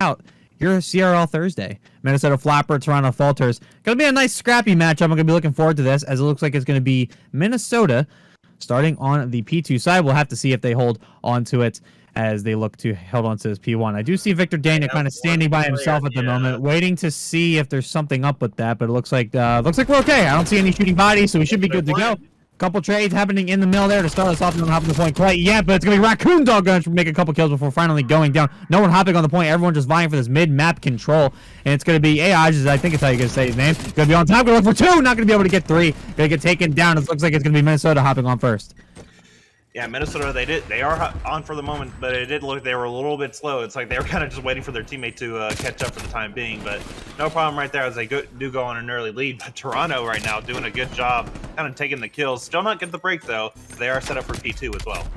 out your CRL Thursday. Minnesota Floppr, Toronto Falters. Gonna be a nice scrappy matchup. I'm gonna be looking forward to this, as it looks like it's gonna be Minnesota starting on the P2 side. We'll have to see if they hold onto it as they look to hold on to this P1. I do see Victor Daniel kind of standing by himself at the moment, waiting to see if there's something up with that, but it looks like we're okay. I don't see any shooting bodies, so we should be good to go. Couple trades happening in the middle there to start us off. Don't hop on the point quite yet, but it's going to be Raccoon Dog going to make a couple kills before finally going down. No one hopping on the point. Everyone just vying for this mid-map control. And it's going to be Aj, I think it's how you're going to say his name. Going to be on top. Going to look for two. Not going to be able to get three. Going to get taken down. It looks like it's going to be Minnesota hopping on first. Yeah, Minnesota, they are on for the moment, but it did look like they were a little bit slow. It's like they were kind of just waiting for their teammate to catch up for the time being, but no problem right there as they do go on an early lead. But Toronto right now doing a good job kind of taking the kills. Still not getting the break, though. They are set up for P2 as well.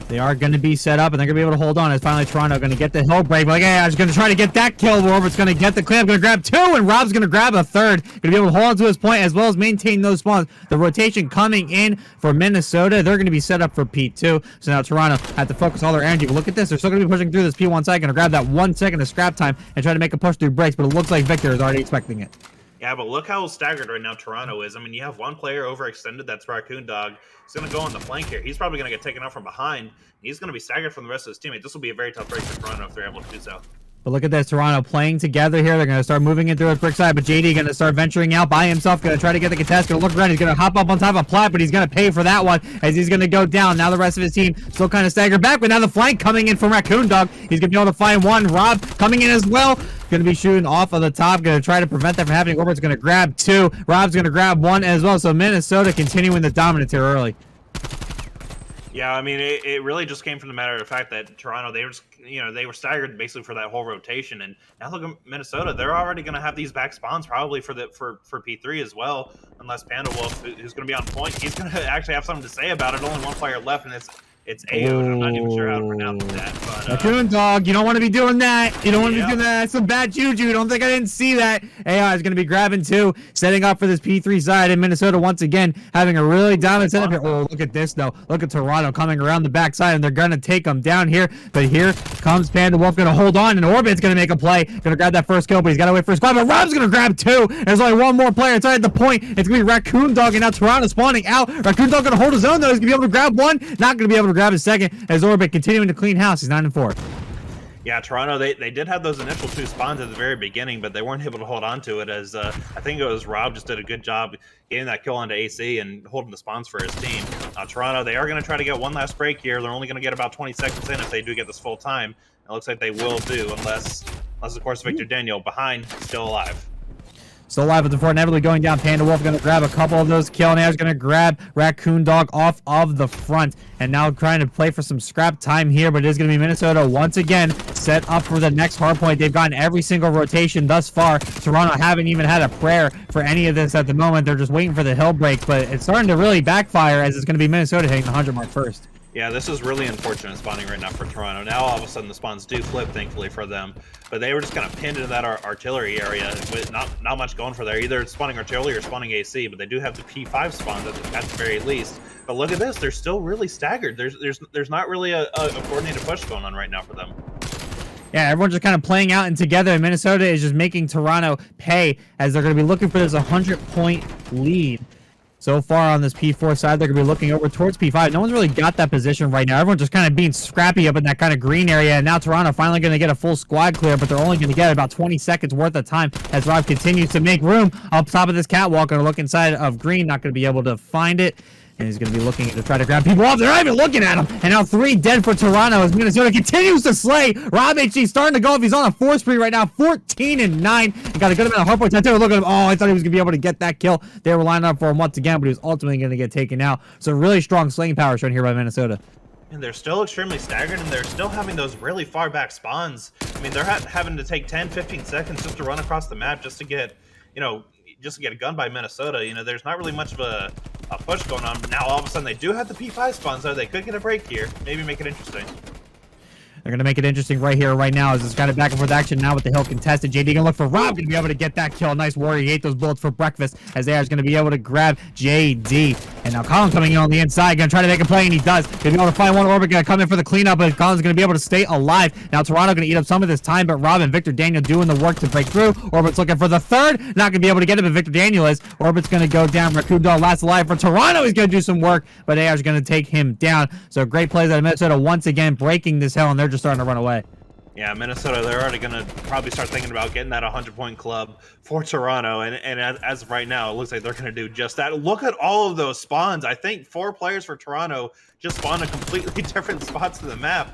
They are going to be set up, and they're going to be able to hold on. As finally Toronto going to get the hill break. Like, hey, I was going to try to get that kill. Robert's going to get the clamp, going to grab two, and Rob's going to grab a third. Going to be able to hold on to his point as well as maintain those spawns. The rotation coming in for Minnesota. They're going to be set up for P2. So now Toronto had to focus all their energy. But look at this. They're still going to be pushing through this P1 side. Going to grab that 1 second of scrap time and try to make a push through breaks. But it looks like Victor is already expecting it. Yeah, but look how staggered right now Toronto is. I mean, you have one player overextended, that's Raccoon Dog. He's going to go on the flank here. He's probably going to get taken out from behind. He's going to be staggered from the rest of his teammate. This will be a very tough break for Toronto if they're able to do so. But look at this, Toronto playing together here. They're going to start moving into a brick side, but JD going to start venturing out by himself, going to try to get the contest, going to look around. He's going to hop up on top of Platt, but he's going to pay for that one as he's going to go down. Now the rest of his team still kind of staggered back, but now the flank coming in from Raccoon Dog. He's going to be able to find one. Rob coming in as well. Going to be shooting off of the top, going to try to prevent that from happening. Orbert's going to grab two. Rob's going to grab one as well. So Minnesota continuing the dominance here early. Yeah, I mean, it really just came from the matter of the fact that Toronto, they were just, they were staggered basically for that whole rotation. And now look at Minnesota, they're already going to have these back spawns probably for P3 as well, unless Panda Wolf, who's going to be on point, he's going to actually have something to say about it. Only one player left, and it's AO, and I'm not even sure how to pronounce that. But, Raccoon Dog, you don't want to be doing that. You don't want to be doing that. That's some bad juju. Don't think I didn't see that. AI is going to be grabbing two, setting up for this P3 side, and Minnesota once again having a really dominant setup here. Oh, look at this, though. Look at Toronto coming around the backside, and they're going to take them down here. But here comes Panda Wolf, going to hold on, and Orbit's going to make a play. Going to grab that first kill, but he's got to wait for his squad. But Rob's going to grab two. There's only one more player inside the point. It's going to be Raccoon Dog, and now Toronto spawning out. Raccoon Dog going to hold his own, though. He's going to be able to grab one. Not going to be able to grab his second. As Orbit continuing to clean house. He's 9-4. Yeah, Toronto, they did have those initial two spawns at the very beginning, but they weren't able to hold on to it as I think it was Rob just did a good job getting that kill onto AC and holding the spawns for his team. Toronto, they are going to try to get one last break here. They're only going to get about 20 seconds in if they do get this full time. It looks like they will do, unless of course, Victor Daniel behind, still alive. Still alive with the fort, inevitably going down. Panda Wolf going to grab a couple of those kill. Now he's going to grab Raccoon Dog off of the front. And now trying to play for some scrap time here, but it is going to be Minnesota once again set up for the next hard point. They've gotten every single rotation thus far. Toronto haven't even had a prayer for any of this at the moment. They're just waiting for the hill break, but it's starting to really backfire as it's going to be Minnesota hitting the 100 mark first. Yeah, this is really unfortunate spawning right now for Toronto. Now all of a sudden the spawns do flip, thankfully for them. But they were just kind of pinned into that artillery area with not much going for there. Either spawning artillery or spawning AC, but they do have the P5 spawns at the very least. But look at this, they're still really staggered. There's not really a coordinated push going on right now for them. Yeah, everyone's just kind of playing out and together, and Minnesota is just making Toronto pay as they're going to be looking for this 100-point lead. So far on this P4 side, they're going to be looking over towards P5. No one's really got that position right now. Everyone's just kind of being scrappy up in that kind of green area. And now Toronto finally going to get a full squad clear, but they're only going to get about 20 seconds worth of time as Rob continues to make room up top of this catwalk. Going to look inside of green, not going to be able to find it. And he's going to be looking to try to grab people off. They're not even looking at him. And now 3 dead for Toronto as Minnesota continues to slay. Rob HG starting to go if he's on a 4 spree right now. 14-9. And got a good amount of hard points. Look at him. Oh, I thought he was going to be able to get that kill. They were lining up for him once again, but he was ultimately going to get taken out. So really strong slaying power shown here by Minnesota. And they're still extremely staggered, and they're still having those really far back spawns. I mean, they're having to take 10, 15 seconds just to run across the map just to get, just to get a gun by Minnesota. There's not really much of a push going on, but now all of a sudden they do have the P5 spawns, so they could get a break here. Maybe make it interesting. They're going to make it interesting right here, right now, as it's kind of back and forth action now with the hill contested. JD going to look for Rob, going to be able to get that kill. Nice warrior. He ate those bullets for breakfast as they are going to be able to grab JD. And now Colin coming in on the inside, gonna try to make a play, and he does. Gonna be able to find one. Orbit gonna come in for the cleanup, but Colin's gonna be able to stay alive. Now Toronto gonna eat up some of this time, but Rob and Victor Daniel doing the work to break through. Orbit's looking for the third, not gonna be able to get it, but Victor Daniel is. Orbit's gonna go down. Raccoon Dog last alive for Toronto. He's gonna do some work, but AR's gonna take him down. So great plays out of Minnesota once again, breaking this hell, and they're just starting to run away. Yeah, Minnesota, they're already going to probably start thinking about getting that 100-point club for Toronto. And as of right now, it looks like they're going to do just that. Look at all of those spawns. I think 4 players for Toronto just spawned in completely different spots of the map.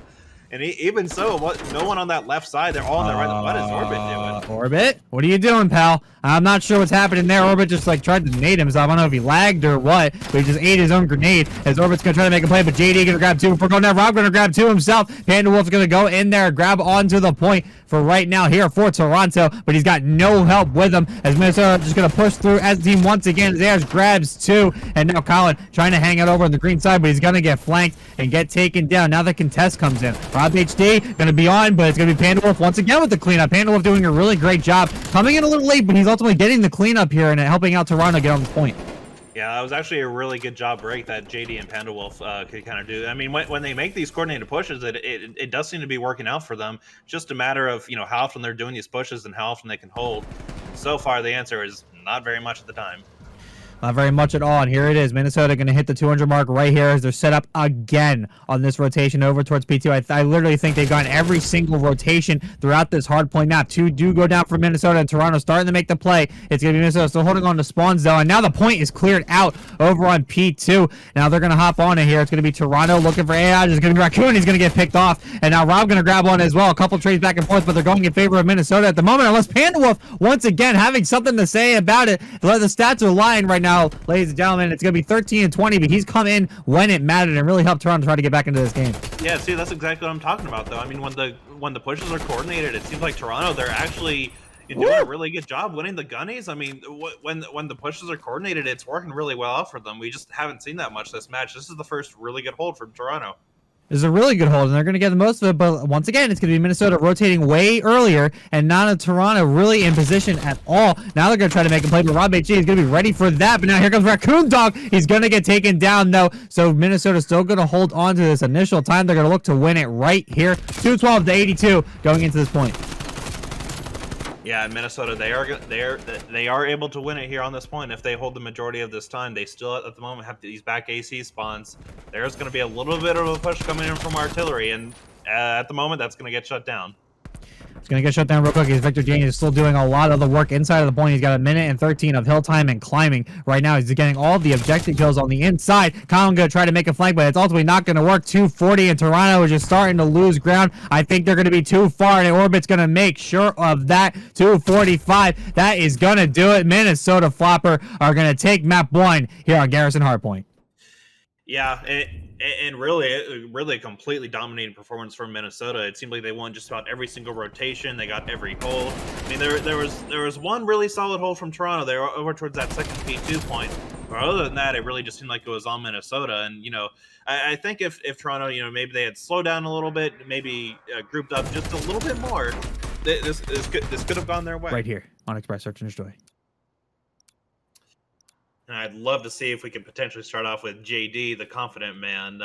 And even so, no one on that left side. They're all on the right. What is Orbit doing? Orbit? What are you doing, pal? I'm not sure what's happening there. Orbit just like tried to nade himself. I don't know if he lagged or what, but he just ate his own grenade as Orbit's going to try to make a play, but JD going to grab 2 before going down. Rob going to grab 2 himself. Panda Wolf's going to go in there, grab onto the point for right now here for Toronto, but he's got no help with him as Minnesota just going to push through as a team once again. Ayers grabs 2, and now Colin trying to hang out over on the green side, but he's going to get flanked and get taken down. Now the contest comes in. Rob HD going to be on, but it's going to be Panda Wolf once again with the cleanup. Panda Wolf doing a really great job. Coming in a little late, but he's ultimately getting the cleanup here and helping out Toronto get on the point. Yeah, that was actually a really good job break that JD and Panda Wolf could kind of do. I mean, when they make these coordinated pushes, it does seem to be working out for them. Just a matter of, how often they're doing these pushes and how often they can hold. So far, the answer is not very much at the time. Not very much at all, and here it is. Minnesota going to hit the 200 mark right here as they're set up again on this rotation over towards P2. I literally think they've gone every single rotation throughout this hardpoint map. 2 do go down for Minnesota, and Toronto starting to make the play. It's going to be Minnesota still holding on to spawns, though, and now the point is cleared out over on P2. Now they're going to hop on it here. It's going to be Toronto looking for AI. There's going to be Raccoon. He's going to get picked off, and now Rob going to grab one as well. A couple trades back and forth, but they're going in favor of Minnesota at the moment, unless Panda Wolf, once again, having something to say about it. The stats are lying right now, ladies and gentlemen. It's going to be 13-20, but he's come in when it mattered and really helped Toronto try to get back into this game. Yeah, see, that's exactly what I'm talking about, though. I mean, when the pushes are coordinated, it seems like Toronto, they're actually doing a really good job winning the gunnies. I mean, when the pushes are coordinated, it's working really well out for them. We just haven't seen that much this match. This is the first really good hold from Toronto. This is a really good hold, and they're going to get the most of it, but once again, it's going to be Minnesota rotating way earlier, and not Toronto really in position at all. Now they're going to try to make a play, but Rob HG is going to be ready for that, but now here comes Raccoon Dog. He's going to get taken down, though, so Minnesota's still going to hold on to this initial time. They're going to look to win it right here, 212-82 going into this point. Yeah, in Minnesota, they are able to win it here on this point. If they hold the majority of this time, they still at the moment have these back AC spawns. There's going to be a little bit of a push coming in from artillery, and at the moment, that's going to get shut down. It's going to get shut down real quick because Victor Daniel is still doing a lot of the work inside of the point. He's got 1:13 of hill time and climbing right now. He's getting all the objective kills on the inside. Colin going to try to make a flank, but it's ultimately not going to work. 240, and Toronto is just starting to lose ground. I think they're going to be too far, and Orbit's going to make sure of that. 245. That is going to do it. Minnesota Floppr are going to take map 1 here on Garrison Hardpoint. Yeah, and really a completely dominating performance from Minnesota. It seemed like they won just about every single rotation. They got every hold. I mean, there was one really solid hold from Toronto. They were over towards that second P2 point. But other than that, it really just seemed like it was all Minnesota. And I think if Toronto, maybe they had slowed down a little bit, maybe grouped up just a little bit more, this could have gone their way. Right here on Express Search and Destroy. And I'd love to see if we could potentially start off with JD, the confident man,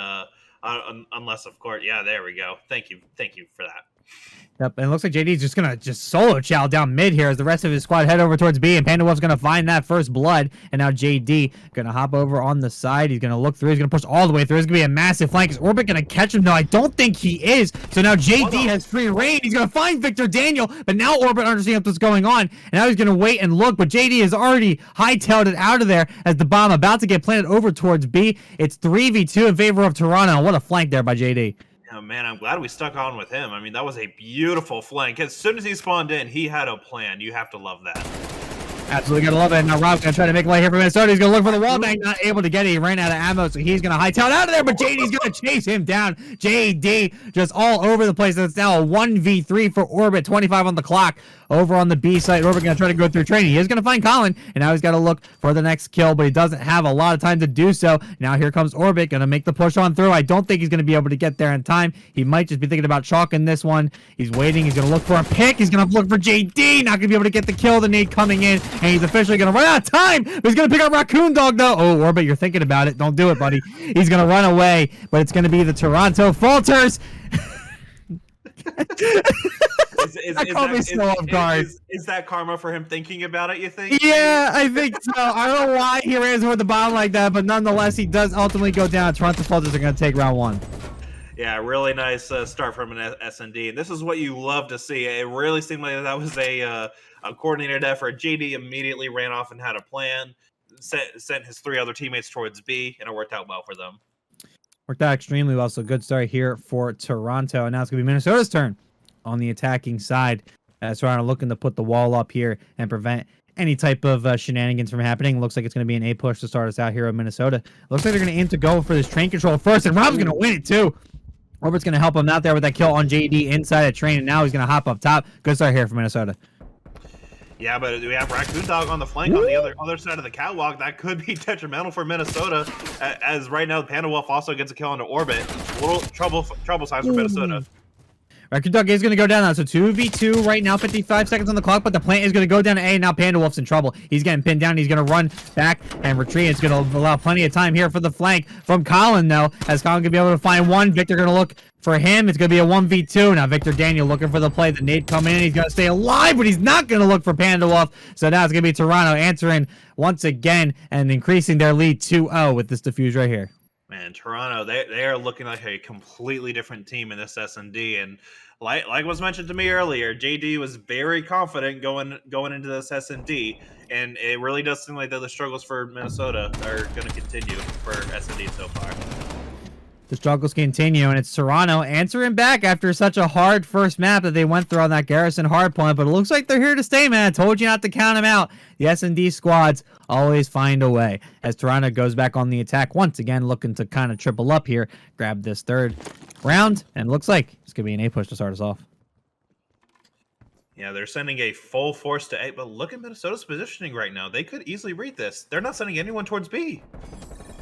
unless, of course, yeah, there we go. Thank you for that. Yep, and it looks like JD's just going to solo chow down mid here as the rest of his squad head over towards B, and Panda Wolf's going to find that first blood, and now JD going to hop over on the side. He's going to look through. He's going to push all the way through. It's going to be a massive flank. Is Orbit going to catch him? No, I don't think he is. So now JD has free reign. He's going to find Victor Daniel, but now Orbit understands what's going on, and now he's going to wait and look, but JD has already hightailed it out of there as the bomb about to get planted over towards B. It's 3v2 in favor of Toronto. What a flank there by JD. Oh, man, I'm glad we stuck on with him. I mean, that was a beautiful flank. As soon as he spawned in, he had a plan. You have to love that. Absolutely gotta love it. Now Rob's gonna try to make a play here for Minnesota. He's gonna look for the wall bang, not able to get it. He ran out of ammo, so he's gonna hightail out of there, but JD's gonna chase him down. JD just all over the place. It's now a 1v3 for Orbit, 25 on the clock. Over on the B side, Orbit gonna try to go through training. He is gonna find Colin, and now he's gotta look for the next kill, but he doesn't have a lot of time to do so. Now here comes Orbit, gonna make the push on through. I don't think he's gonna be able to get there in time. He might just be thinking about chalking this one. He's waiting. He's gonna look for a pick. He's gonna look for JD. Not gonna be able to get the kill. The nade coming in and he's officially going to run out of time. But he's going to pick up Raccoon Dog, though. Oh, Orbit, you're thinking about it. Don't do it, buddy. He's going to run away, but it's going to be the Toronto Falters. Is that karma for him thinking about it, you think? Yeah, I think so. I don't know why he ran toward the bomb like that, but nonetheless, he does ultimately go down. Toronto Falters are going to take round 1. Yeah, really nice start from an S&D. And this is what you love to see. It really seemed like that was a coordinated effort. JD immediately ran off and had a plan, sent his 3 other teammates towards B, and it worked out well for them. Worked out extremely well, so good start here for Toronto. And now it's going to be Minnesota's turn on the attacking side. Toronto looking to put the wall up here and prevent any type of shenanigans from happening. Looks like it's going to be an A push to start us out here in Minnesota. Looks like they're going to aim to go for this train control first, and Rob's going to win it too. Robert's going to help him out there with that kill on JD inside a train, and now he's going to hop up top. Good start here for Minnesota. Yeah, but we have Raccoon Dog on the flank on the other side of the catwalk. That could be detrimental for Minnesota, as right now Panda Wolf also gets a kill into Orbit. A little trouble signs for Minnesota. Raccoon Dog is going to go down now, so 2v2 right now, 55 seconds on the clock, but the plant is going to go down to A, and now Panda Wolf's in trouble. He's getting pinned down. He's going to run back and retreat. It's going to allow plenty of time here for the flank from Colin, though, as Colin going to be able to find one. Victor going to look for him. It's going to be a 1v2. Now Victor Daniel looking for the play. The nade coming in. He's going to stay alive, but he's not going to look for Panda Wolf. So now it's going to be Toronto answering once again and increasing their lead 2-0 with this defuse right here. Man, Toronto, they are looking like a completely different team in this S&D, and like was mentioned to me earlier, JD was very confident going into this S&D, and it really does seem like that the struggles for Minnesota are going to continue for S&D so far. The struggles continue, and it's Toronto answering back after such a hard first map that they went through on that Garrison hardpoint, but it looks like they're here to stay, man. I told you not to count them out. The S&D squads always find a way, as Toronto goes back on the attack once again, looking to kind of triple up here, grab this third round, and it looks like it's going to be an A push to start us off. Yeah, they're sending a full force to A, but look at Minnesota's positioning right now. They could easily read this. They're not sending anyone towards B.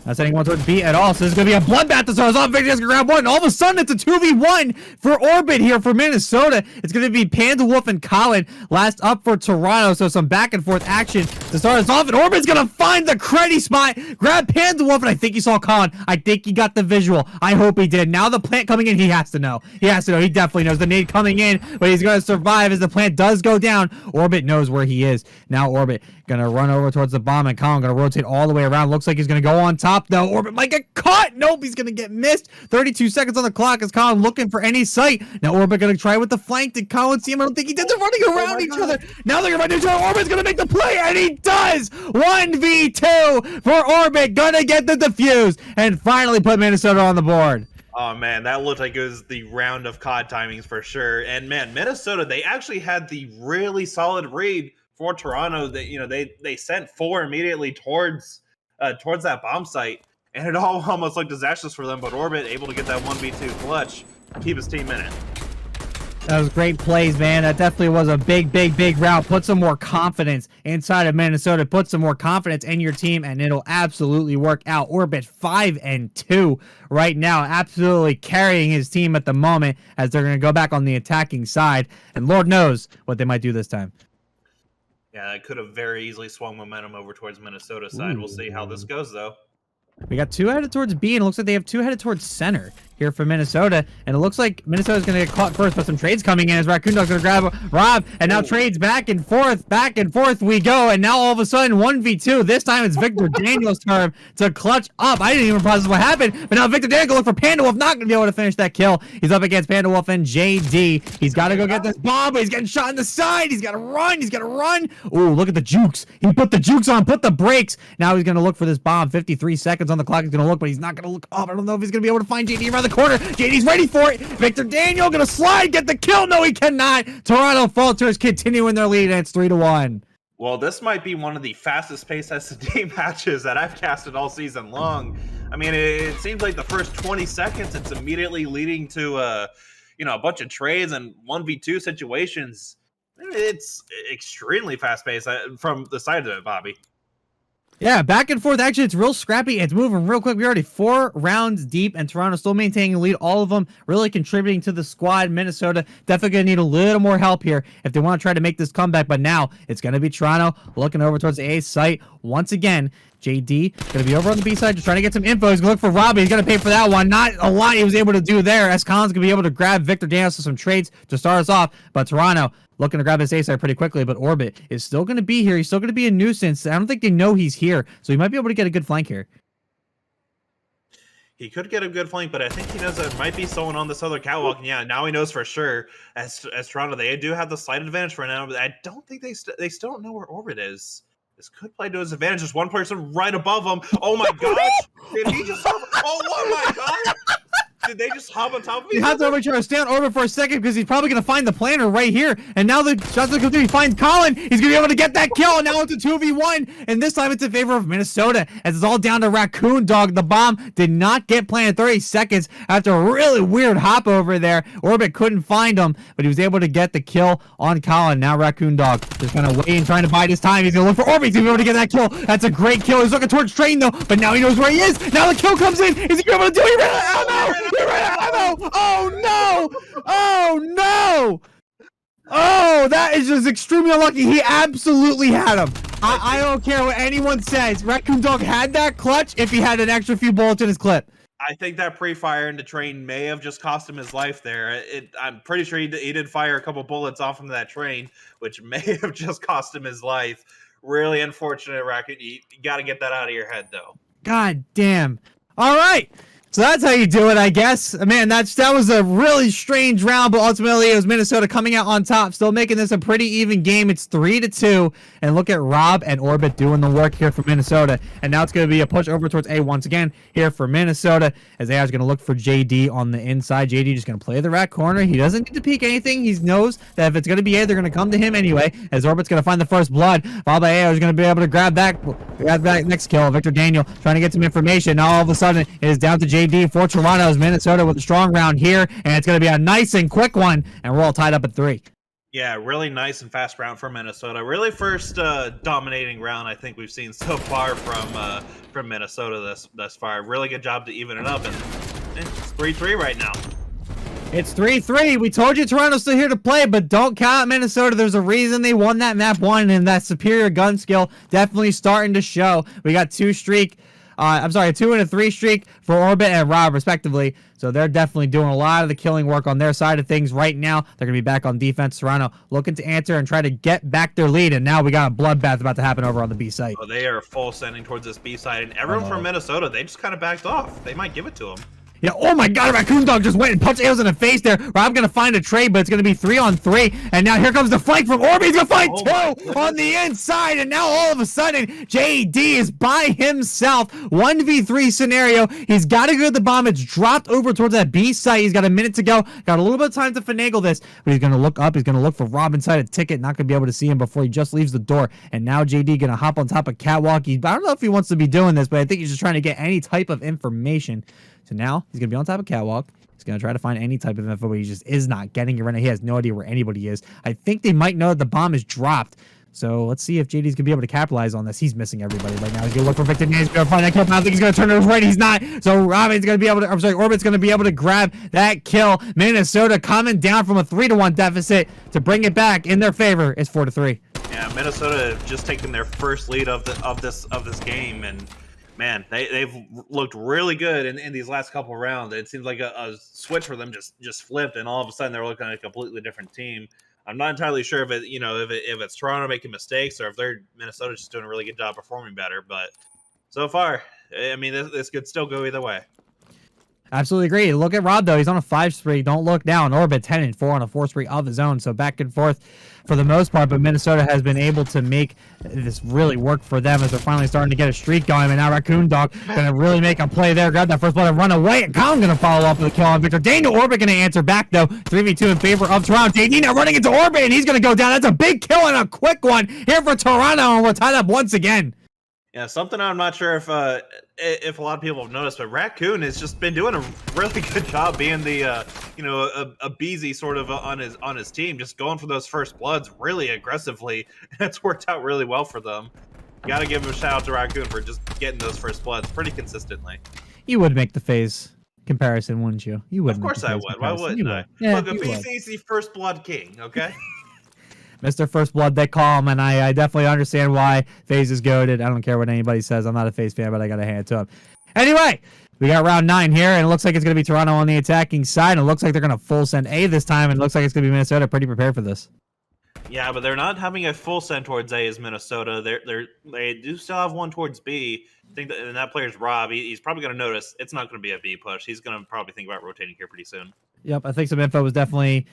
Not sending one towards B at all, so this is going to be a bloodbath to start us off. Victor's going to grab one. All of a sudden, it's a 2v1 for Orbit here for Minnesota. It's going to be Panda Wolf and Colin last up for Toronto, so some back and forth action to start us off. And Orbit's going to find the creddy spot, grab Panda Wolf, and I think he saw Colin. I think he got the visual. I hope he did. Now the plant coming in, he has to know. He has to know. He definitely knows the nade coming in, but he's going to survive as the plant does go down. Orbit knows where he is. Now Orbit going to run over towards the bomb, and Colin going to rotate all the way around. Looks like he's going to go on top, though. Orbit might get caught. Nope, he's going to get missed. 32 seconds on the clock as Colin looking for any sight. Now Orbit going to try with the flank. Did Colin see him? I don't think he did. They're running around each other. Now they're going to run each other. Orbit's going to make the play, and he does. 1v2 for Orbit. Going to get the defuse and finally put Minnesota on the board. Oh, man, that looked like it was the round of COD timings for sure. And, man, Minnesota, they actually had the really solid read for Toronto. That they sent 4 immediately towards that bomb site, and it all almost looked disastrous for them, but Orbit able to get that 1v2 clutch, keep his team in it. That was great plays, man. That definitely was a big round. Put some more confidence inside of Minnesota. Put some more confidence in your team, and it'll absolutely work out. Orbit 5-2 right now, absolutely carrying his team at the moment as they're going to go back on the attacking side, and Lord knows what they might do this time. Yeah, it could have very easily swung momentum over towards Minnesota's side. We'll see how this goes, though. We got 2 headed towards B, and it looks like they have 2 headed towards center here for Minnesota. And it looks like Minnesota's going to get caught first, but some trades coming in as Raccoon Dog's going to grab Rob. And now trades back and forth we go. And now all of a sudden, 1v2. This time it's Victor Daniel's turn to clutch up. I didn't even process what happened, but now Victor Daniel look for Panda Wolf. Not going to be able to finish that kill. He's up against Panda Wolf and JD. He's got to go get this bomb, but he's getting shot in the side. He's got to run. He's got to run. Oh, look at the jukes. He put the jukes on, put the brakes. Now he's going to look for this bomb. 53 seconds on the clock. He's going to look, but he's not going to look up. I don't know if he's going to be able to find JD around the corner. JD's ready for it. Victor Daniel going to slide, get the kill. No, he cannot. Toronto Falters continuing their lead, and it's 3-1. Well, this might be one of the fastest paced S&D matches that I've casted all season long. I mean, it seems like the first 20 seconds, it's immediately leading to a bunch of trades and 1v2 situations. It's extremely fast paced from the side of it, Bobby. Yeah, back and forth. Actually, it's real scrappy. It's moving real quick. We're already 4 rounds deep, and Toronto still maintaining the lead. All of them really contributing to the squad. Minnesota definitely going to need a little more help here if they want to try to make this comeback. But now it's going to be Toronto looking over towards the A site once again. JD going to be over on the B side just trying to get some info. He's going to look for Robbie. He's going to pay for that one. Not a lot he was able to do there, as Collins going to be able to grab Victor Daniels for some trades to start us off. But Toronto looking to grab his A side pretty quickly, but Orbit is still going to be here. He's still going to be a nuisance. I don't think they know he's here, so he might be able to get a good flank here. He could get a good flank, but I think he knows there might be someone on this other catwalk. And yeah, now he knows for sure. As Toronto, they do have the slight advantage for now, but I don't think they still don't know where Orbit is. This could play to his advantage. There's one person right above him. Oh my gosh! Did he just? Oh my god! Did they just hop on top of me? He has to try to stay on Orbit for a second because he's probably going to find the planner right here. And now the shots are going to find Colin. He's going to be able to get that kill. And now it's a 2v1. And this time it's in favor of Minnesota, as it's all down to Raccoon Dog. The bomb did not get planted 30 seconds after a really weird hop over there. Orbit couldn't find him, but he was able to get the kill on Colin. Now Raccoon Dog just kind of waiting, trying to bide his time. He's going to look for Orbit. He's going to be able to get that kill. That's a great kill. He's looking towards Train, though, but now he knows where he is. Now the kill comes in. Is he going to be able to do it? He ran out of ammo. He ran out of ammo. Oh no! Oh no! Oh, that is just extremely unlucky. He absolutely had him. I don't care what anyone says. Raccoon Dog had that clutch if he had an extra few bullets in his clip. I think that pre-fire into Train may have just cost him his life there. I'm pretty sure he did fire a couple bullets off into that Train, which may have just cost him his life. Really unfortunate, Raccoon. You got to get that out of your head, though. God damn. All right. So that's how you do it, I guess. Man, that was a really strange round, but ultimately it was Minnesota coming out on top, still making this a pretty even game. It's 3-2, and look at Rob and Orbit doing the work here for Minnesota. And now it's going to be a push over towards A once again here for Minnesota, as AI is going to look for JD on the inside. JD just going to play the rat corner. He doesn't need to peek anything. He knows that if it's going to be A, they're going to come to him anyway, as Orbit's going to find the first blood. Followed by AI is going to be able to grab that next kill. Victor Daniel trying to get some information. Now all of a sudden it is down to JD for Toronto's Minnesota with a strong round here, and it's going to be a nice and quick one, and we're all tied up at 3. Yeah, really nice and fast round for Minnesota. Really first dominating round I think we've seen so far from Minnesota thus far. Really good job to even it up, and it's 3-3 right now. It's 3-3. We told you Toronto's still here to play, but don't count Minnesota. There's a reason they won that map 1, and that superior gun skill definitely starting to show. We got 2 and a 3 streak for Orbit and Rob, respectively. So they're definitely doing a lot of the killing work on their side of things right now. They're going to be back on defense. Toronto looking to answer and try to get back their lead. And now we got a bloodbath about to happen over on the B side. Oh, they are full sending towards this B side. And everyone from Minnesota, they just kind of backed off. They might give it to them. Yeah, oh my god, Raccoon Dog just went and punched Ailes in the face there. Rob gonna find a trade, but it's gonna be 3-on-3. And now here comes the flank from Orbit. He's gonna find 2 on the inside. And now all of a sudden, JD is by himself. 1v3 scenario. He's gotta go to the bomb. It's dropped over towards that B site. He's got a minute to go. Got a little bit of time to finagle this, but he's gonna look up. He's gonna look for Rob inside a ticket. Not gonna be able to see him before he just leaves the door. And now JD gonna hop on top of Catwalk. I don't know if he wants to be doing this, but I think he's just trying to get any type of information. So now he's going to be on top of Catwalk. He's going to try to find any type of info, but he just is not getting it right now. He has no idea where anybody is. I think they might know that the bomb is dropped. So let's see if JD's going to be able to capitalize on this. He's missing everybody right now. He's going to look for Victor. He's going to find that kill. I don't think he's going to turn it right. He's not. So Robin's going to be able to, Orbit's going to be able to grab that kill. Minnesota coming down from a 3-1 deficit to bring it back in their favor. It's 4-3. Yeah, Minnesota just taken their first lead of this game, and man, they've looked really good in these last couple of rounds. It seems like a switch for them just flipped, and all of a sudden they're looking at a completely different team. I'm not entirely sure if it's Toronto making mistakes or if Minnesota's just doing a really good job performing better. But so far, I mean, this could still go either way. Absolutely agree. Look at Rob, though. He's on a 5 streak. Don't look down. Orbit 10-4 on a 4 streak of his own. So back and forth for the most part. But Minnesota has been able to make this really work for them as they're finally starting to get a streak going. And now Raccoon Dog going to really make a play there. Grab that first blood and run away. And Colin going to follow up with a kill on Victor. Daniel Orbit going to answer back, though. 3v2 in favor of Toronto. JD now running into Orbit, and he's going to go down. That's a big kill and a quick one here for Toronto. And we're tied up once again. Yeah, something I'm not sure if a lot of people have noticed, but Raccoon has just been doing a really good job being the a Beezy sort of on his team, just going for those first bloods really aggressively. And it's worked out really well for them. Gotta give him a shout out to Raccoon for just getting those first bloods pretty consistently. You would make the FaZe comparison, wouldn't you? You would. Of course I would. Why wouldn't I? Yeah, look, a PCC first blood king, okay? Mr. First Blood, they call him, and I definitely understand why FaZe is goated. I don't care what anybody says. I'm not a FaZe fan, but I got to hand it to him. Anyway, we got round 9 here, and it looks like it's going to be Toronto on the attacking side. And it looks like they're going to full send A this time, and it looks like it's going to be Minnesota pretty prepared for this. Yeah, but they're not having a full send towards A as Minnesota. They do still have one towards B. I think and that player's Rob. He's probably going to notice it's not going to be a B push. He's going to probably think about rotating here pretty soon. Yep, I think some info was definitely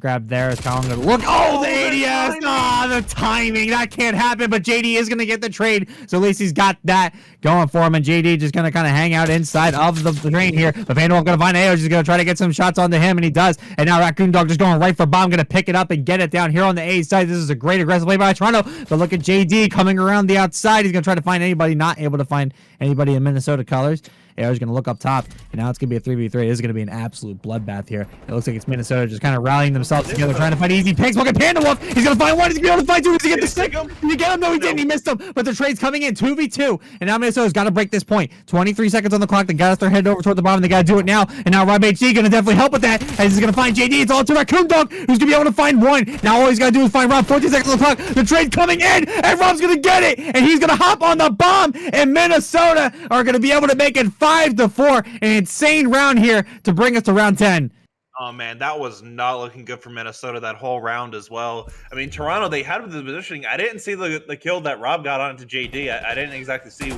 grabbed there. As Colin going to look. Oh, the ADS! The timing. That can't happen, but JD is going to get the trade. So at least he's got that going for him, and JD just going to kind of hang out inside of the train here. But Vandal going to find AO. Just going to try to get some shots onto him, and he does. And now Raccoon Dog just going right for bomb. Going to pick it up and get it down here on the A side. This is a great aggressive play by Toronto. But look at JD coming around the outside. He's going to try to find anybody. Not able to find anybody in Minnesota colors. AO's going to look up top, and now it's going to be a 3v3. This is going to be an absolute bloodbath here. It looks like it's Minnesota just kind of rallying themselves together, trying to find easy picks. Look at Panda Wolf. He's going to find one. He's going to be able to find two. Does he get the stick? Did he get him? No, he didn't. He missed him. But the trade's coming in 2v2, and now Minnesota's got to break this point. 23 seconds on the clock. They got to start heading over toward the bottom. They got to do it now, and now Rob HD going to definitely help with that, and he's going to find JD. It's all to Raccoon Dog, who's going to be able to find one. Now all he's got to do is find Rob. 14 seconds on the clock. The trade coming in, and Rob's going to get it, and he's going to hop on the bomb, and Minnesota are going to be able to make it 5-4. An insane round here to bring us to round 10. Oh, man, that was not looking good for Minnesota that whole round as well. I mean, Toronto, they had the positioning. I didn't see the kill that Rob got onto JD. I didn't exactly see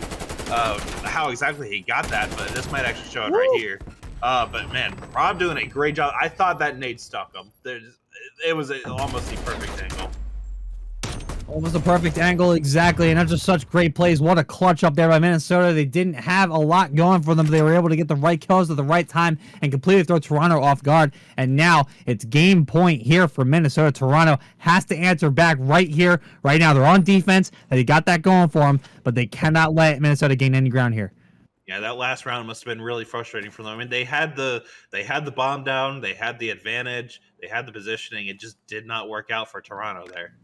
how exactly he got that, but this might actually show it right here. But, man, Rob doing a great job. I thought that nade stuck him. It was almost the perfect angle. Almost a perfect angle, exactly, and that's just such great plays. What a clutch up there by Minnesota. They didn't have a lot going for them, but they were able to get the right kills at the right time and completely throw Toronto off guard. And now it's game point here for Minnesota. Toronto has to answer back right here, right now. They're on defense. They got that going for them, but they cannot let Minnesota gain any ground here. Yeah, that last round must have been really frustrating for them. I mean, they had the bomb down, they had the advantage, they had the positioning. It just did not work out for Toronto there.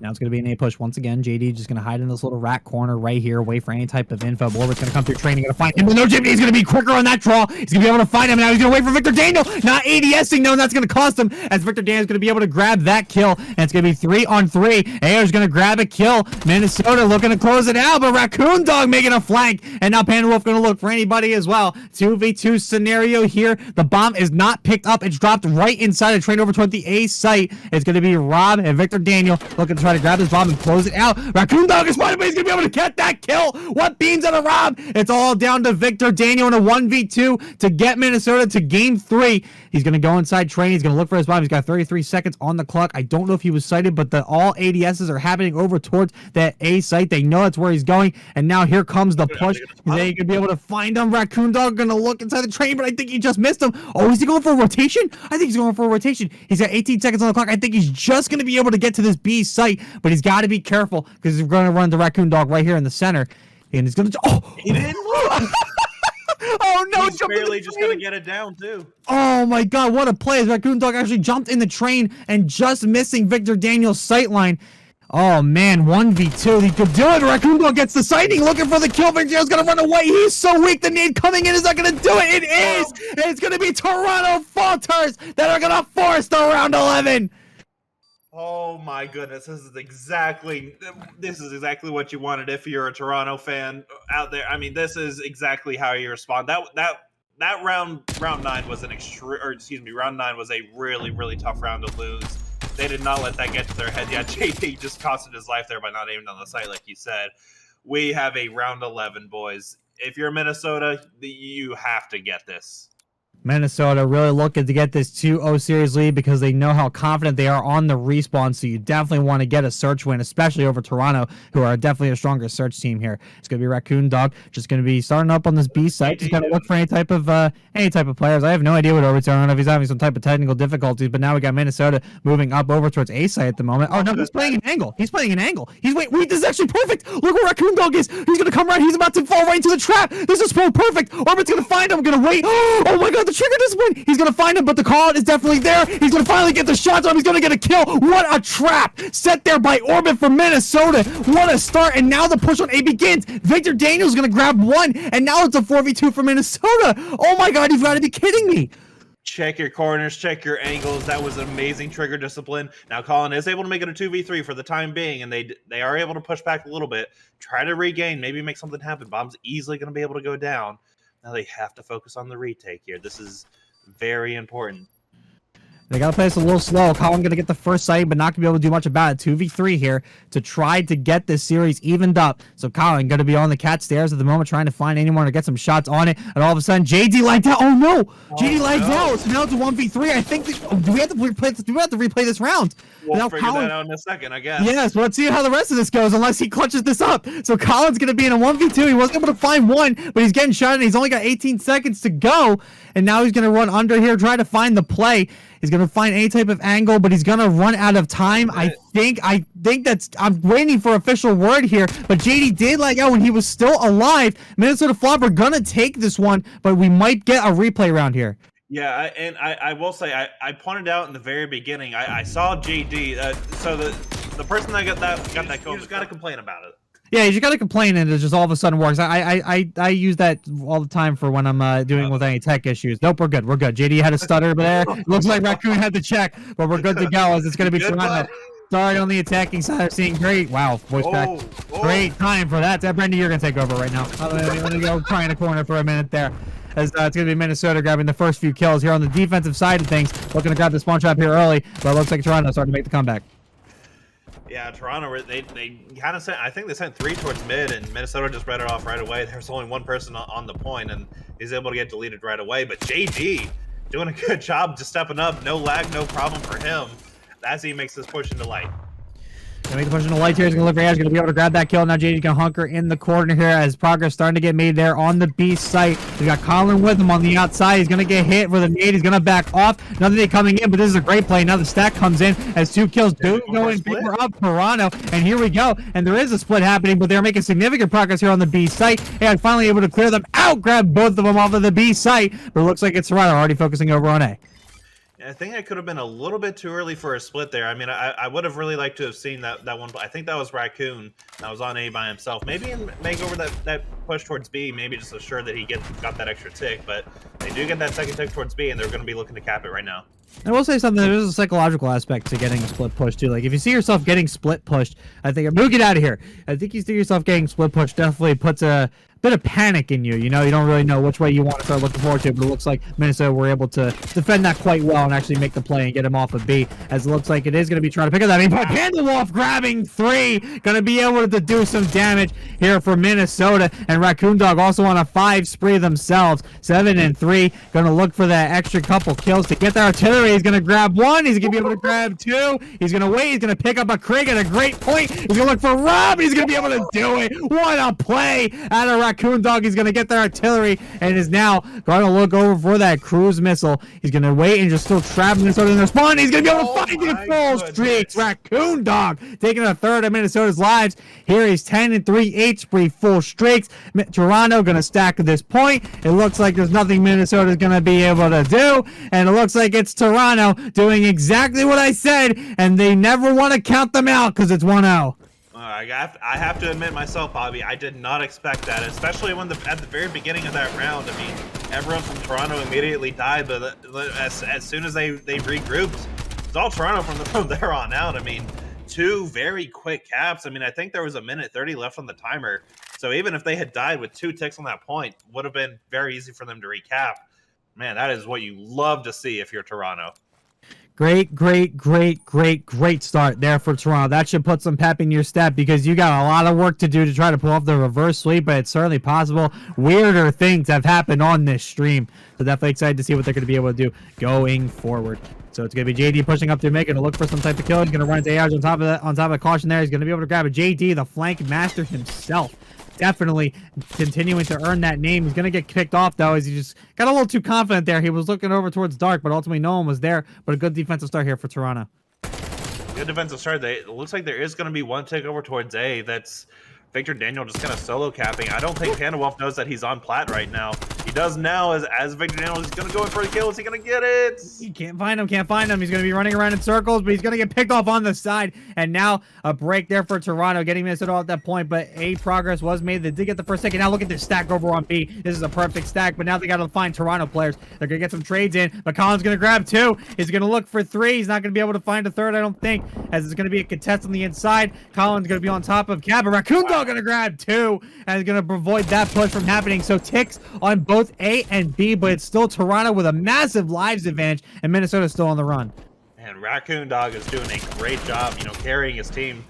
Now it's going to be an A push once again. JD just going to hide in this little rat corner right here, wait for any type of info. Orbit's going to come through training, going to find him. But no, JD is going to be quicker on that draw. He's going to be able to find him. Now he's going to wait for Victor Daniel. Not ADSing. No, that's going to cost him as Victor Daniel is going to be able to grab that kill. And it's going to be 3-on-3. AO is going to grab a kill. Minnesota looking to close it out, but Raccoon Dog making a flank. And now Panda Wolf going to look for anybody as well. 2v2 scenario here. The bomb is not picked up. It's dropped right inside the train over toward the A site. It's going to be Rob and Victor Daniel looking to try to grab this bomb and close it out. Raccoon Dog is fine, but he's going to be able to get that kill. What beams out of Rob? It's all down to Victor Daniel in a 1v2 to get Minnesota to game 3. He's going to go inside train. He's going to look for his bomb. He's got 33 seconds on the clock. I don't know if he was sighted, but all ADSs are happening over towards that A site. They know that's where he's going. And now here comes the push. They going to be able to find him. Raccoon Dog going to look inside the train, but I think he just missed him. Oh, is he going for a rotation? I think he's going for a rotation. He's got 18 seconds on the clock. I think he's just going to be able to get to this B site, but he's got to be careful because he's going to run the Raccoon Dog right here in the center. And he's going to... Oh! He didn't move! Oh, no. He's barely just going to get it down, too. Oh, my God. What a play. Raccoon Dog actually jumped in the train and just missing Victor Daniel's sightline. Oh, man. 1v2. He could do it. Raccoon Dog gets the sighting, looking for the kill. Victor Daniel's going to run away. He's so weak. The nade coming in is not going to do it. It is. And it's going to be Toronto Falters that are going to force the round 11. Oh my goodness, this is exactly what you wanted if you're a Toronto fan out there. I mean, this is exactly how you respond. That round 9 was round 9 was a really tough round to lose. They did not let that get to their head. Yeah, JD just costed his life there by not aiming on the site, like you said. We have a round 11, boys. If you're Minnesota, you have to get this. Minnesota really looking to get this 2-0 series lead because they know how confident they are on the respawn, so you definitely want to get a search win, especially over Toronto, who are definitely a stronger search team here. It's going to be Raccoon Dog, just going to be starting up on this B site, just going to look for any type of players. I have no idea what Orbit's on, if he's having some type of technical difficulties, but now we got Minnesota moving up over towards A site at the moment. Oh, no, he's playing an angle. He's playing an angle. Wait, this is actually perfect. Look where Raccoon Dog is. He's going to come right. He's about to fall right into the trap. This is so perfect. Orbit's going to find him. Going to wait. Oh, my God. the trigger discipline. He's going to find him, but the call is definitely there. He's going to finally get the shots on him. He's going to get a kill. What a trap set there by Orbit for Minnesota. What a start. And now the push on A begins. Victor Daniels going to grab one, and now it's a 4v2 for Minnesota. Oh my God, you've got to be kidding me. Check your corners, check your angles. That was amazing trigger discipline. Now Colin is able to make it a 2v3 for the time being, and they are able to push back a little bit, try to regain, maybe make something happen. Bomb's easily going to be able to go down. Now they have to focus on the retake here. This is very important. They got to play this a little slow. Colin going to get the first sight, but not going to be able to do much about it. 2v3 here to try to get this series evened up. So Colin going to be on the cat stairs at the moment, trying to find anyone to get some shots on it. And all of a sudden, JD lagged out. Oh, no. JD lagged out. So now it's a 1v3. I think, do we have to replay this? Do we have to replay this round? We'll now figure Colin, that out in a second, I guess. Yes, well, let's see how the rest of this goes, unless he clutches this up. So Colin's going to be in a 1v2. He wasn't able to find one, but he's getting shot, and he's only got 18 seconds to go. And now he's going to run under here, try to find the play. He's going to find any type of angle, but he's going to run out of time. I think that's, I'm waiting for official word here, but JD did lag out when he was still alive. Minnesota Floppr going to take this one, but we might get a replay round here. Yeah, and I will say, I pointed out in the very beginning, I saw JD, so the person that got that kill, you just got to complain about it. Yeah, you just got to complain, and it just all of a sudden works. I use that all the time for when I'm doing with any tech issues. Nope, we're good. We're good. JD had a stutter there. Looks like Raccoon had to check, but we're good to go, as it's going to be Toronto. Starting on the attacking side, seeing great. Wow, voice back. Great time for that. Brendan, you're going to take over right now. Let me go try in a corner for a minute there. As it's going to be Minnesota grabbing the first few kills here on the defensive side of things. Looking to grab the spawn trap here early, but it looks like Toronto starting to make the comeback. Yeah, Toronto, they kind of sent, I think they sent 3 towards mid, and Minnesota just read it off right away. There's only one person on the point, and he's able to get deleted right away. But JD doing a good job just stepping up. No lag, no problem for him as he makes this push into light. Gonna make the push into light here. He's gonna look for He's gonna be able to grab that kill. Now JD's gonna hunker in the corner here as progress starting to get made there on the B site. We got Colin with him on the outside. He's gonna get hit with a nade. He's gonna back off. Another nade coming in, but this is a great play. Now the stack comes in as 2 kills do go in favor of Toronto. And here we go. And there is a split happening, but they're making significant progress here on the B site. And finally able to clear them out, grab both of them off of the B site. But it looks like it's Toronto already focusing over on A. I think it could have been a little bit too early for a split there. I mean, I would have really liked to have seen that one. I think that was Raccoon that was on A by himself. Maybe make over that push towards B, maybe just assure that he got that extra tick. But they do get that second tick towards B, and they're going to be looking to cap it right now. I will say something. There's a psychological aspect to getting a split push too. Like if you see yourself getting split pushed, I think move get out of here. I think you see yourself getting split pushed definitely puts a bit of panic in you. You know, you don't really know which way you want to start looking forward to. But it looks like Minnesota were able to defend that quite well and actually make the play and get him off of B. As it looks like it is going to be trying to pick up that. But Candlewolf grabbing 3, going to be able to do some damage here for Minnesota. And Raccoon Dog also on a 5 spree themselves, 7 and 3. Going to look for that extra couple kills to get the artillery. He's going to grab 1. He's going to be able to grab 2. He's going to wait. He's going to pick up a Krieg at a great point. He's going to look for Rob. He's going to be able to do it. What a play out of Raccoon Dog. He's going to get the artillery and is now going to look over for that cruise missile. He's going to wait and just still trap Minnesota in their spawn. He's going to be able to find the full streaks. Raccoon Dog taking a third of Minnesota's lives. Here he's 10 and 3, 8 spree full streaks. Toronto going to stack at this point. It looks like there's nothing Minnesota's going to be able to do. And it looks like it's Toronto doing exactly what I said. And they never want to count them out because it's 1-0. I have to admit myself, Bobby, I did not expect that, especially when at the very beginning of that round. I mean, everyone from Toronto immediately died, but as soon as they regrouped, it's all Toronto from there on out. I mean, 2 very quick caps. I mean, I think there was 1:30 left on the timer, so even if they had died with 2 ticks on that point, would have been very easy for them to recap. Man, that is what you love to see if you're Toronto. Great start there for Toronto. That should put some pep in your step because you got a lot of work to do to try to pull off the reverse sweep, but it's certainly possible. Weirder things have happened on this stream. So definitely excited to see what they're going to be able to do going forward. So it's going to be JD pushing up to make it to look for some type of kill. He's going to run into ARs on top of the caution there. He's going to be able to grab a JD, the flank master himself. Definitely continuing to earn that name. He's going to get kicked off, though, as he just got a little too confident there. He was looking over towards Dark, but ultimately no one was there. But a good defensive start here for Toronto. Good defensive start. It looks like there is going to be one tick over towards A. That's Victor Daniel just kind of solo capping. I don't think Panda Wolf knows that he's on plat right now. He does now as Victor Daniels is going to go in for a kill. Is he going to get it? He can't find him, can't find him. He's going to be running around in circles, but he's going to get picked off on the side. And now a break there for Toronto, getting Minnesota at that point, but a progress was made. They did get the first second. Now look at this stack over on B. This is a perfect stack, but now they got to find Toronto players. They're going to get some trades in, but Colin's going to grab 2. He's going to look for 3. He's not going to be able to find a 3rd, I don't think, as it's going to be a contest on the inside. Colin's going to be on top of Cab, but Raccoon Dog going to grab 2, and is going to avoid that push from happening. So ticks on both A and B, but it's still Toronto with a massive lives advantage, and Minnesota's still on the run. And Raccoon Dog is doing a great job, carrying his team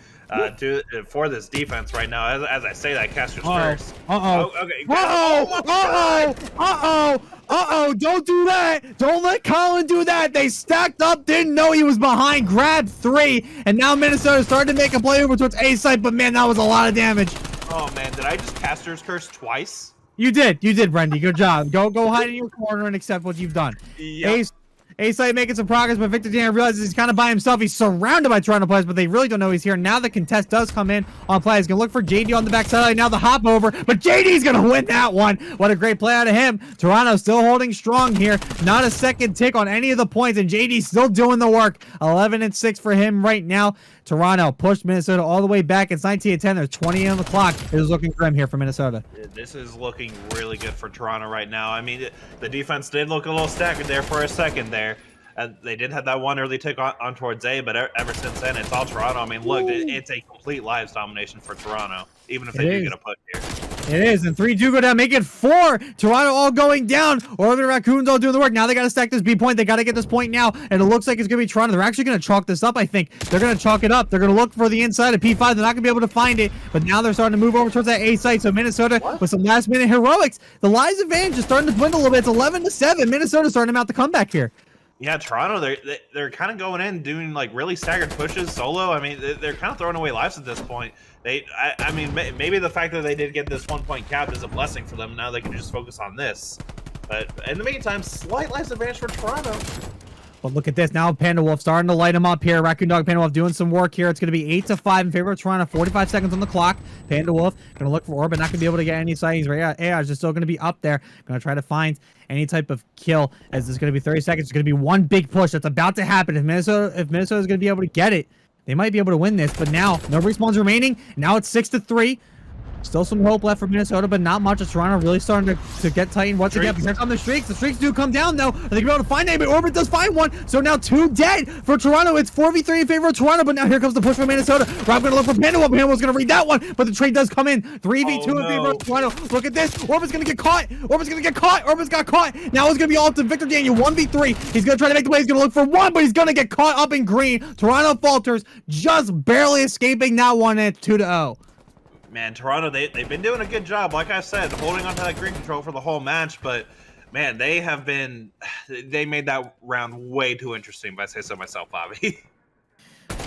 for this defense right now. As I say that, Caster's curse. Okay. Don't do that. Don't let Colin do that. They stacked up, didn't know he was behind, grabbed 3, and now Minnesota's starting to make a play over towards A site, but man, that was a lot of damage. Oh man, did I just Caster's curse twice? You did, Brendy. Good job. Go hide in your corner and accept what you've done. Yep. A-Site making some progress, but Victor Daniel realizes he's kind of by himself. He's surrounded by Toronto players, but they really don't know he's here. Now the contest does come in on play. He's going to look for JD on the backside. Now the hop over, but JD's going to win that one. What a great play out of him. Toronto still holding strong here. Not a second tick on any of the points, and JD's still doing the work. 11-6 for him right now. Toronto pushed Minnesota all the way back. It's 19-10. There's 20 on the clock. It is looking grim here for Minnesota. This is looking really good for Toronto right now. I mean, the defense did look a little staggered there for a second there. They did have that one early tick on towards A, but ever since then, it's all Toronto. I mean, look, it's a complete lives domination for Toronto, even if they do get a push here. It is, and 3 do go down, make it 4. Toronto all going down. Orbit and Raccoons all doing the work. Now they got to stack this B point. They got to get this point now, and it looks like it's going to be Toronto. They're actually going to chalk this up, I think. They're going to chalk it up. They're going to look for the inside of P5. They're not going to be able to find it, but now they're starting to move over towards that A site. So Minnesota with some last-minute heroics. The lives advantage is starting to dwindle a little bit. It's 11-7. Minnesota's starting to mount the comeback here. Yeah, Toronto, they're kind of going in doing like really staggered pushes solo. I mean, they're kind of throwing away lives at this point. I mean, maybe the fact that they did get this 1-point cap is a blessing for them. Now they can just focus on this. But in the meantime, slight lives advantage for Toronto. But look at this. Now Panda Wolf starting to light him up here. Raccoon Dog, Panda Wolf doing some work here. It's going to be 8-5 in favor of Toronto. 45 seconds on the clock. Panda Wolf going to look for Orbit. Not going to be able to get any sightings. AI is just still going to be up there. Going to try to find any type of kill as there's going to be 30 seconds. It's going to be one big push that's about to happen. If Minnesota is going to be able to get it, they might be able to win this. But now, no respawns remaining. Now it's 6-3. Still some hope left for Minnesota, but not much. As Toronto really starting to get tightened once again. Here come the streaks. The streaks do come down, though. Are they going to be able to find anybody? Orbit does find one. So now 2 dead for Toronto. It's 4v3 in favor of Toronto, but now here comes the push from Minnesota. Rob going to look for Panda Wolf. Panda Wolf's going to read that one, but the trade does come in. 3v2 in favor of Toronto. Look at this. Orbit's going to get caught. Orbit's going to get caught. Orbit's got caught. Now it's going to be all up to Victor Daniel. 1v3. He's going to try to make the play. He's going to look for 1, but he's going to get caught up in green. Toronto Falters just barely escaping that one at 2-0. Man, Toronto, they've been doing a good job, like I said, holding on to that green control for the whole match, but man, they made that round way too interesting, if I say so myself, Bobby.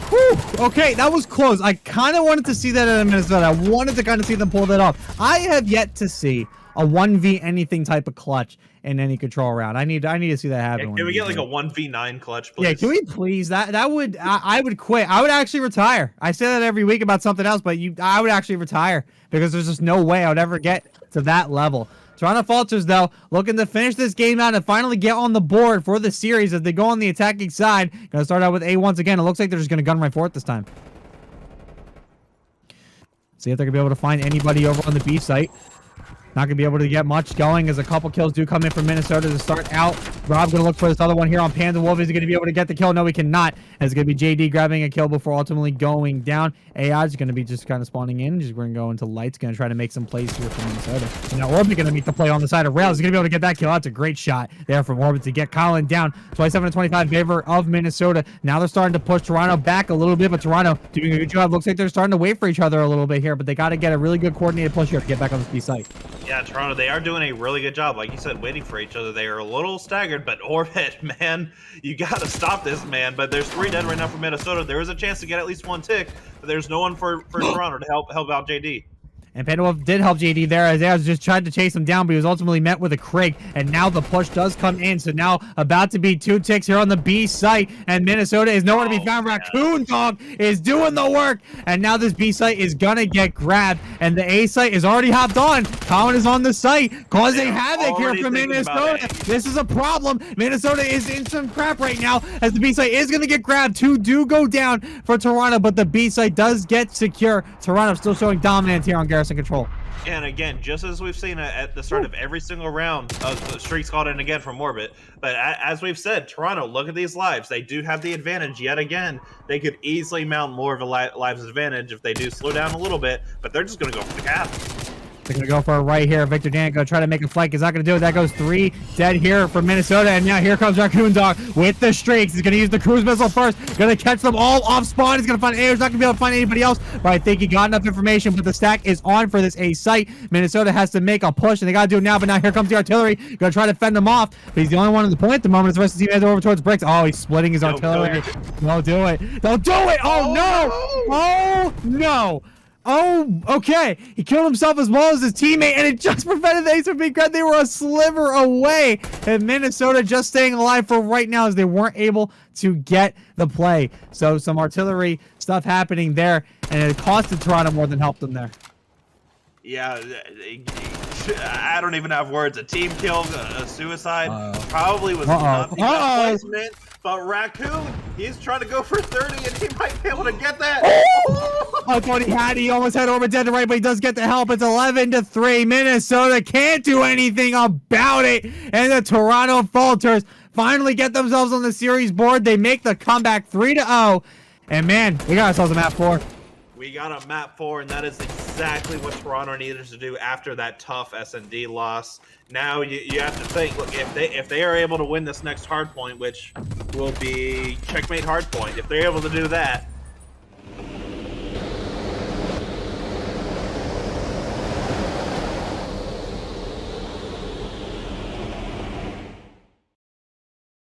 Whew. Okay, that was close. I kind of wanted to see that in Minnesota. I wanted to kind of see them pull that off. I have yet to see a 1v anything type of clutch in any control round. I need to see that happen. Yeah, can we get like a 1v9 clutch, please? Yeah, can we please? That would I would quit. I would actually retire. I say that every week about something else, but I would actually retire because there's just no way I would ever get to that level. Toronto Falters, though, looking to finish this game out and finally get on the board for the series as they go on the attacking side. Gonna start out with A once again. It looks like they're just gonna gun right for it this time. See if they're gonna be able to find anybody over on the B site. Not going to be able to get much going as a couple kills do come in from Minnesota to start out. Rob going to look for this other one here on Panda Wolf. Is he going to be able to get the kill? No, he cannot. It's going to be JD grabbing a kill before ultimately going down. AI is going to be just kind of spawning in. Just going to go into lights. Going to try to make some plays here for Minnesota. And now Orbit going to meet the play on the side of rails. He's going to be able to get that kill. That's a great shot there from Orbit to get Colin down. 27-25 in favor of Minnesota. Now they're starting to push Toronto back a little bit, but Toronto doing a good job. Looks like they're starting to wait for each other a little bit here, but they got to get a really good coordinated push here to get back on this B site. Yeah, Toronto, they are doing a really good job. Like you said, waiting for each other. They are a little staggered, but Orbit, man, you got to stop this, man. But there's 3 dead right now for Minnesota. There is a chance to get at least 1 tick, but there's no one for Toronto to help out JD. And Pandawolf did help JD there as Ayaz just tried to chase him down, but he was ultimately met with a Krig. And now the push does come in. So now about to be 2 ticks here on the B site. And Minnesota is nowhere to be found. Raccoon Dog is doing the work. And now this B site is going to get grabbed. And the A site is already hopped on. Colin is on the site, causing havoc here for Minnesota. This is a problem. Minnesota is in some crap right now as the B site is going to get grabbed. 2 do go down for Toronto, but the B site does get secure. Toronto still showing dominance here on Garrison control. And again, just as we've seen at the start of every single round of the streaks called in again from Orbit, but as we've said, Toronto, look at these lives. They do have the advantage yet again. They could easily mount more of a lives advantage if they do slow down a little bit, but they're just going to go for the cap. They're going to go for it right here. Victor Dan going to try to make a flank. He's not going to do it. That goes 3 dead here for Minnesota. And now here comes Raccoon Dog with the streaks. He's going to use the cruise missile first. Going to catch them all off spawn. He's going to find Ayers. Not going to be able to find anybody else. But I think he got enough information. But the stack is on for this A site. Minnesota has to make a push. And they got to do it now. But now here comes the artillery. Going to try to fend them off. But he's the only one on the point at the moment. The rest of the team heads over towards bricks. Oh, he's splitting his artillery. Don't do it. Don't do it. Oh, no. Oh, no. Oh, okay. He killed himself as well as his teammate, and it just prevented the ace from being grabbed. They were a sliver away, and Minnesota just staying alive for right now as they weren't able to get the play. So some artillery stuff happening there, and it costed Toronto more than helped them there. Yeah, I don't even have words. A team kill, a suicide, probably was not the best placement. But Raccoon, he's trying to go for 30, and he might be able to get that. I thought he had. He almost had Orbit dead to right, but he does get the help. It's 11-3. Minnesota can't do anything about it, and the Toronto Falters finally get themselves on the series board. They make the comeback 3-0, and man, we got ourselves a map 4. We got a map 4, and that is exactly what Toronto needed to do after that tough S&D loss. Now you have to think, look, if they are able to win this next hard point, which will be checkmate hard point, if they're able to do that,